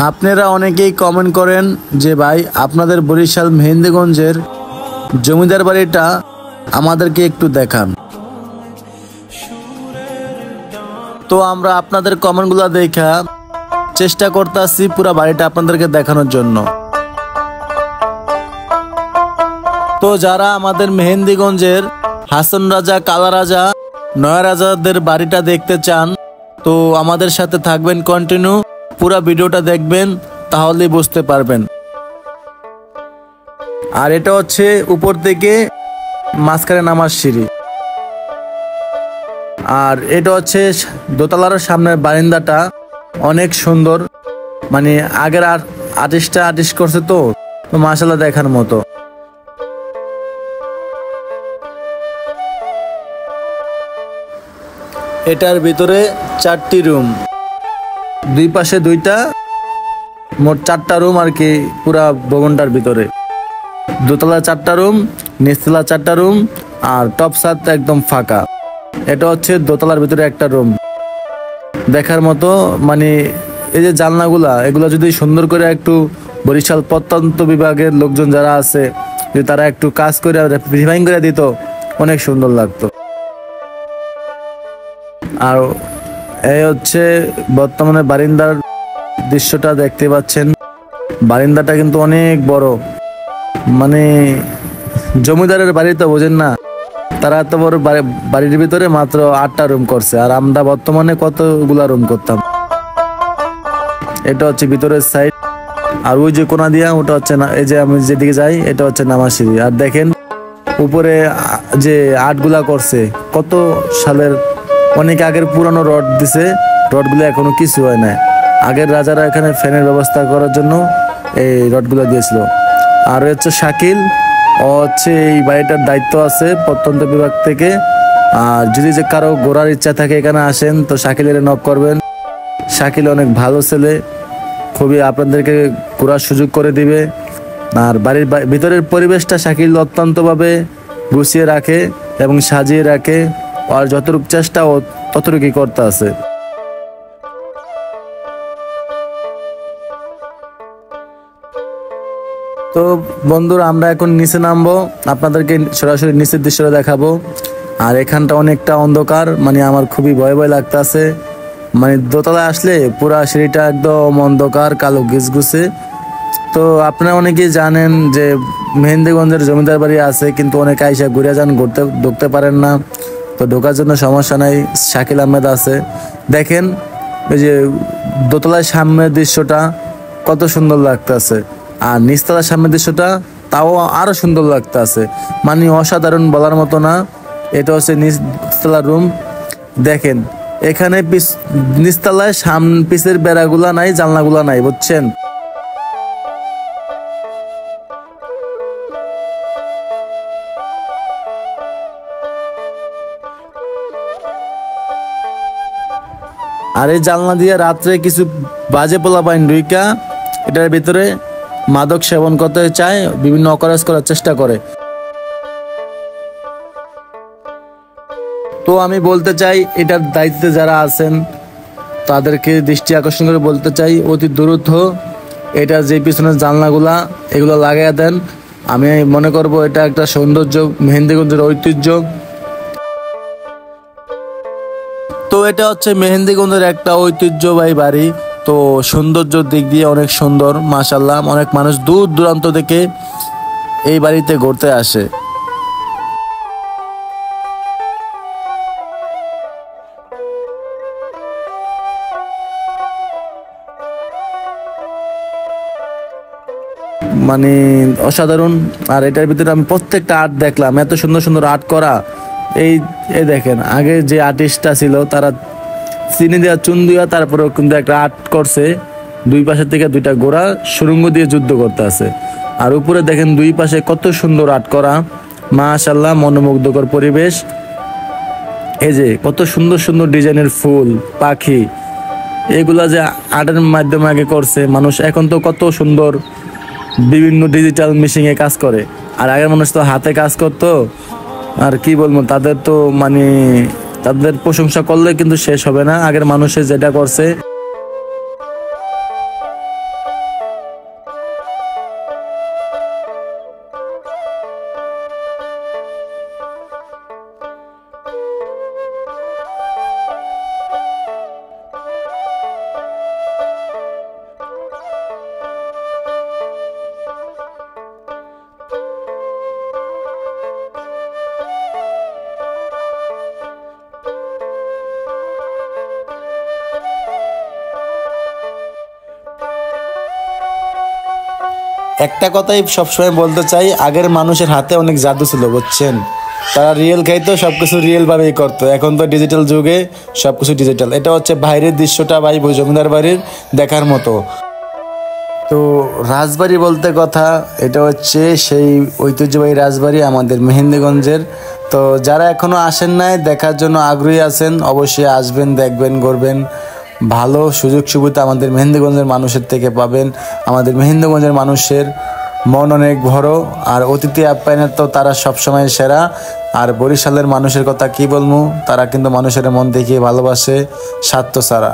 আপনারা অনেকেই কমেন্ট করেন যে ভাই আপনাদের বরিশাল মেহেন্দিগঞ্জের জমিদার বাড়িটা আমাদেরকে একটু দেখান। তো আমরা আপনাদের কমেন্টগুলো দেখা চেষ্টা করতেছি পুরো বাড়িটা আপনাদেরকে দেখানোর জন্য। তো যারা আমাদের মেহেন্দিগঞ্জের হাসন রাজা, কালা রাজা, নয়া রাজাদের বাড়িটা দেখতে চান তো আমাদের সাথে থাকবেন, কন্টিনিউ পুরো ভিডিওটা দেখবেন, তাহলেই বুঝতে পারবেন। আর এটা হচ্ছে উপর থেকে মাঝখানে নামার সিঁড়ি, আর এটা হচ্ছে দোতলার সামনের বারান্দাটা অনেক সুন্দর, মানে আগের আর্টিস্ট করছে তো মাশাআল্লাহ দেখার মতো। এটার ভিতরে 4টি রুম, দুই পাশে 2টা, মোট 4টা রুম আর কি পুরা ভবনটার ভিতরে। দোতলা 4টা রুম, নিচতলা 4টা রুম, আর টপ ছাদ একদম ফাঁকা। এটা হচ্ছে দোতলার ভিতরে একটা রুম দেখার মতো, মানে এই যে জানলাগুলা এগুলো যদি সুন্দর করে একটু বরিশাল প্রত্যন্ত বিভাগের লোকজন যারা আছে যদি তারা একটু কাজ করে ডিজাইন করে দিত অনেক সুন্দর লাগতো। আর এই হচ্ছে বর্তমানে বারিন্দার দৃশ্যটা দেখতে পাচ্ছেন। বারিন্দাটা কিন্তু অনেক বড়, মানে জমিদারের বাড়ি তো বোঝেন না, তারা এত বড় বাড়ির ভিতরে মাত্র 8টা রুম করছে, আর আমরা বর্তমানে কতগুলা রুম করতাম। এটা হচ্ছে ভিতরের সাইড, আর ওই যে কোনা দিয়া ওটা হচ্ছে না, এই যে আমি যেদিকে যাই এটা হচ্ছে নামার সিঁড়ি। আর দেখেন উপরে যে আর্টগুলা করছে কত সালের, অনেক আগের পুরানো রড দিছে, রডগুলো এখনো কিছু হয় না। আগের রাজারা এখানে ফ্যানের ব্যবস্থা করার জন্য এই রডগুলো দিয়েছিল। আর হচ্ছে শাকিল, ও হচ্ছে এই বাড়িটার দায়িত্ব আছে প্রত্যন্ত বিভাগ থেকে। আর যদি যে কারো ঘোরার ইচ্ছা থাকে এখানে আসেন তো শাকিলের নক করবেন। শাকিল অনেক ভালো ছেলে, খুবই আপনাদেরকে ঘোরার সুযোগ করে দিবে। আর বাড়ির ভিতরের পরিবেশটা শাকিল অত্যন্তভাবে গুছিয়ে রাখে এবং সাজিয়ে রাখে, আর যতটুকু চেষ্টা ও ততটুকুই করতে আছে। তো বন্ধুরা আমরা এখন নিচে নামবো, আপনাদেরকে সরাসরি নিচের দৃশ্যটা দেখাবো। আর এখানটা অনেকটা অন্ধকার, মানে আমার খুবই ভয় লাগতেছে, মানে দোতলায় আসলে পুরা সিঁড়িটা একদম অন্ধকার কালো ঘিসঘুসে। তো আপনারা অনেকেই জানেন যে মেহেন্দিগঞ্জের জমিদার বাড়ি আছে, কিন্তু অনেকে আইসা ঘুরে যান, ঢুকতে পারেন না। তো ঢোকার জন্য সমস্যা নাই, শাকিল আহমেদ আছে। দেখেন এই যে দোতলায় সামনের দৃশ্যটা কত সুন্দর লাগতেছে, আর নিচতলার সামনের দৃশ্যটা তাও আরো সুন্দর লাগতেছে, মানে অসাধারণ বলার মতো না। এটা হচ্ছে নিচতলার রুম। দেখেন এখানে নিচতলায় পিছের বেড়াগুলা নাই, জানলাগুলা নাই, বুঝছেন। আর এই জানলা দিয়ে রাত্রে কিছু বাজে পোলাপাইন ঢুইকা এটার ভিতরে মাদক সেবন করতে চায়, বিভিন্ন অকারেজ করার চেষ্টা করে। তো আমি বলতে চাই এটার দায়িত্বে যারা আছেন তাদেরকে দৃষ্টি আকর্ষণ করে বলতে চাই অতি দ্রুত এটা যে পিছনের জানলাগুলা এগুলো লাগাইয়া দেন। আমি মনে করব এটা একটা সৌন্দর্য, মেহেন্দিগঞ্জের ঐতিহ্য। তো এটা হচ্ছে মেহেন্দিগঞ্জের একটা ঐতিহ্যবাহী বাড়ি, তো সৌন্দর্যের দিক দিয়ে অনেক সুন্দর মাশাআল্লাহ। অনেক মানুষ দূর দূরান্ত থেকে এই বাড়িতে ঘুরতে আসে। মানে অসাধারণ। আর এটার ভিতরে আমি প্রত্যেকটা আর্ট দেখলাম, এত সুন্দর সুন্দর আর্ট করা। এই দেখেন আগে যে আর্টিস্টটা ছিল তারা চিনি দেওয়া চুন দেওয়া তারপরেও কিন্তু একটা আর্ট করছে, দুই পাশের থেকে 2টা ঘোড়া সুরঙ্গ দিয়ে যুদ্ধ করতে আছে। আর উপরে দেখেন দুই পাশে কত সুন্দর আর্ট করা, মাশাআল্লাহ মনোমুগ্ধকর পরিবেশ। এই যে কত সুন্দর সুন্দর ডিজাইনের ফুল, পাখি, এগুলা যে আর্টের মাধ্যমে আগে করছে মানুষ, এখন তো কত সুন্দর বিভিন্ন ডিজিটাল মেশিনে কাজ করে। আর আগের মানুষ তো হাতে কাজ করতো, আর কি বলবো, তাদের তো মানে তাদের প্রশংসা করলে কিন্তু শেষ হবে না। আগের মানুষের যেটা করছে একটা কথাই সবসময় বলতে চাই, আগের মানুষের হাতে অনেক জাদু ছিল, বুঝছেন? তারা রিয়েল খাইতো, সবকিছু রিয়েল ভাবেই করতো। এখন তো ডিজিটাল যুগে সবকিছু ডিজিটাল। এটা হচ্ছে বাইরের দৃশ্যটা ভাই জমিদার বাড়ির দেখার মতো। তো রাজবাড়ি বলতে কথা, এটা হচ্ছে সেই ঐতিহ্যবাহী রাজবাড়ি আমাদের মেহেন্দিগঞ্জের। তো যারা এখনো আসেন নাই, দেখার জন্য আগ্রহী আছেন, অবশ্যই আসবেন, দেখবেন, ঘুরবেন। ভালো সুযোগ সুবিধা আমাদের মেহেন্দিগঞ্জের মানুষের থেকে পাবেন। আমাদের মেহেন্দিগঞ্জের মানুষের মন অনেক বড়, আর অতিথি আপ্যায়নের তো তারা সবসময় সেরা। আর বরিশালের মানুষের কথা কি বলবো, তারা কিন্তু মানুষের মন দেখিয়ে ভালোবাসে, স্বার্থ ছাড়া।